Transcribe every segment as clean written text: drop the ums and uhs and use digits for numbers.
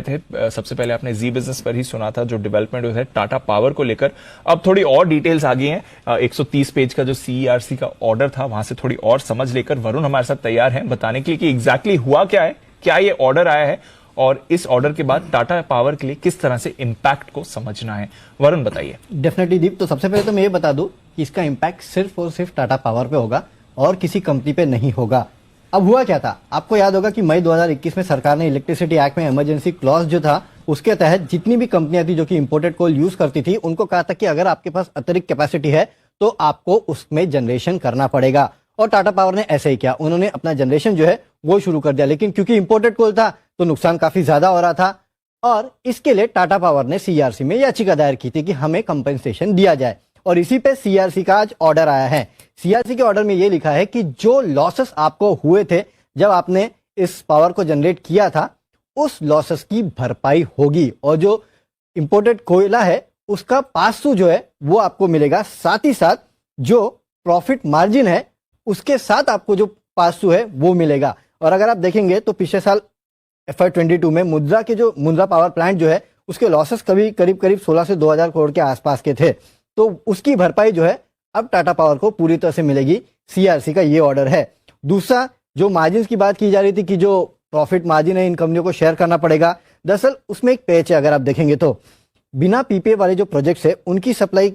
थे। सबसे पहले आपने जी बिजनेस पर ही सुना था जो डेवलपमेंट हुआ है टाटा पावर को लेकर। अब थोड़ी और डिटेल्स आ गई हैं। 130 पेज का जो सीईआरसी का ऑर्डर था वहां से थोड़ी और समझ लेकर वरुण हमारे साथ तैयार हैं बताने के लिए कि एग्जैक्टली हुआ क्या है, क्या ये ऑर्डर आया है और इस ऑर्डर के बाद टाटा पावर के लिए किस तरह से इंपैक्ट को समझना है। वरुण बताइए। डेफिनेटली दीप, तो सबसे पहले तो मैं ये बता दूं कि इसका इंपैक्ट सिर्फ और सिर्फ टाटा पावर पे होगा और किसी कंपनी पे नहीं होगा। अब हुआ क्या था, आपको याद होगा कि मई 2021 में सरकार ने इलेक्ट्रिसिटी एक्ट में इमरजेंसी क्लॉज जो था उसके तहत जितनी भी कंपनियां थी जो कि इंपोर्टेड कोल यूज करती थी उनको कहा था कि अगर आपके पास अतिरिक्त कैपेसिटी है तो आपको उसमें जनरेशन करना पड़ेगा। और टाटा पावर ने ऐसे ही किया, उन्होंने अपना जनरेशन जो है वो शुरू कर दिया। लेकिन क्योंकि इंपोर्टेड कोल था तो नुकसान काफी ज्यादा हो रहा था और इसके लिए टाटा पावर ने सीईआरसी में याचिका दायर की थी कि हमें कंपेंसेशन दिया जाए। और इसी पे सीईआरसी का आज ऑर्डर आया है। सीईआरसी के ऑर्डर में यह लिखा है कि जो लॉसेस आपको हुए थे जब आपने इस पावर को जनरेट किया था उस लॉसेस की भरपाई होगी और जो इंपोर्टेड कोयला है उसका पास थ्रू जो है वो आपको मिलेगा। साथ ही साथ जो प्रॉफिट मार्जिन है उसके साथ आपको जो पास थ्रू है वो मिलेगा। और अगर आप देखेंगे तो पिछले साल FY22 में मुंद्रा के जो मुंद्रा पावर प्लांट जो है उसके लॉसेस कभी करीब 16 से 2000 करोड़ के आसपास के थे, तो उसकी भरपाई जो है अब टाटा पावर को पूरी तरह से मिलेगी। सीईआरसी का ये ऑर्डर है। दूसरा, जो मार्जिन की बात की जा रही थी कि जो प्रॉफिट मार्जिन है इन कंपनियों को शेयर करना पड़ेगा, दरअसल उसमें एक पेच है। अगर आप देखेंगे तो बिना पीपीए वाले जो प्रोजेक्ट्स है उनकी सप्लाई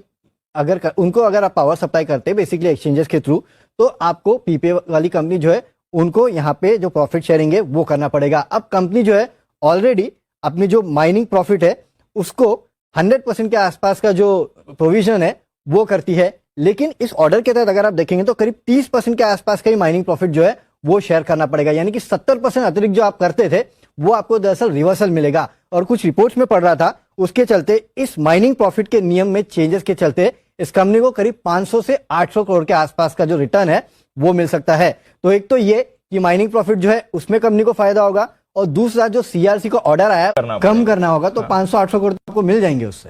अगर आप पावर सप्लाई करते हैं बेसिकली एक्सचेंजेस के थ्रू, तो आपको पीपीए वाली कंपनी जो है उनको यहाँ पे जो प्रॉफिट शेयरिंग है वो करना पड़ेगा। अब कंपनी जो है ऑलरेडी अपनी जो माइनिंग प्रॉफिट है उसको 100% के आसपास का जो प्रोविजन है वो करती है, लेकिन इस ऑर्डर के तहत अगर आप देखेंगे तो करीब 30% के आसपास का ही माइनिंग प्रॉफिट जो है वो शेयर करना पड़ेगा। यानी कि 70% अतिरिक्त जो आप करते थे वो आपको दरअसल रिवर्सल मिलेगा। और कुछ रिपोर्ट्स में पढ़ रहा था उसके चलते इस माइनिंग प्रॉफिट के नियम में चेंजेस के चलते इस कंपनी को करीब 500 से 800 करोड़ के आसपास का जो रिटर्न है वो मिल सकता है। तो एक तो ये कि माइनिंग प्रॉफिट जो है उसमें कंपनी को फायदा होगा और दूसरा जो सीईआरसी का ऑर्डर आया कम करना होगा तो 500-800 करोड़ आपको मिल जाएंगे उससे।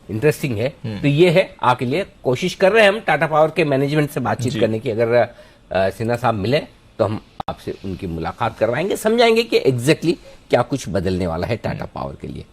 इंटरेस्टिंग है। तो ये है आपके लिए, कोशिश कर रहे हैं हम टाटा पावर के मैनेजमेंट से बातचीत करने की। अगर सिन्हा साहब मिले तो हम आपसे उनकी मुलाकात करवाएंगे, समझाएंगे कि एग्जैक्टली क्या कुछ बदलने वाला है टाटा पावर के लिए।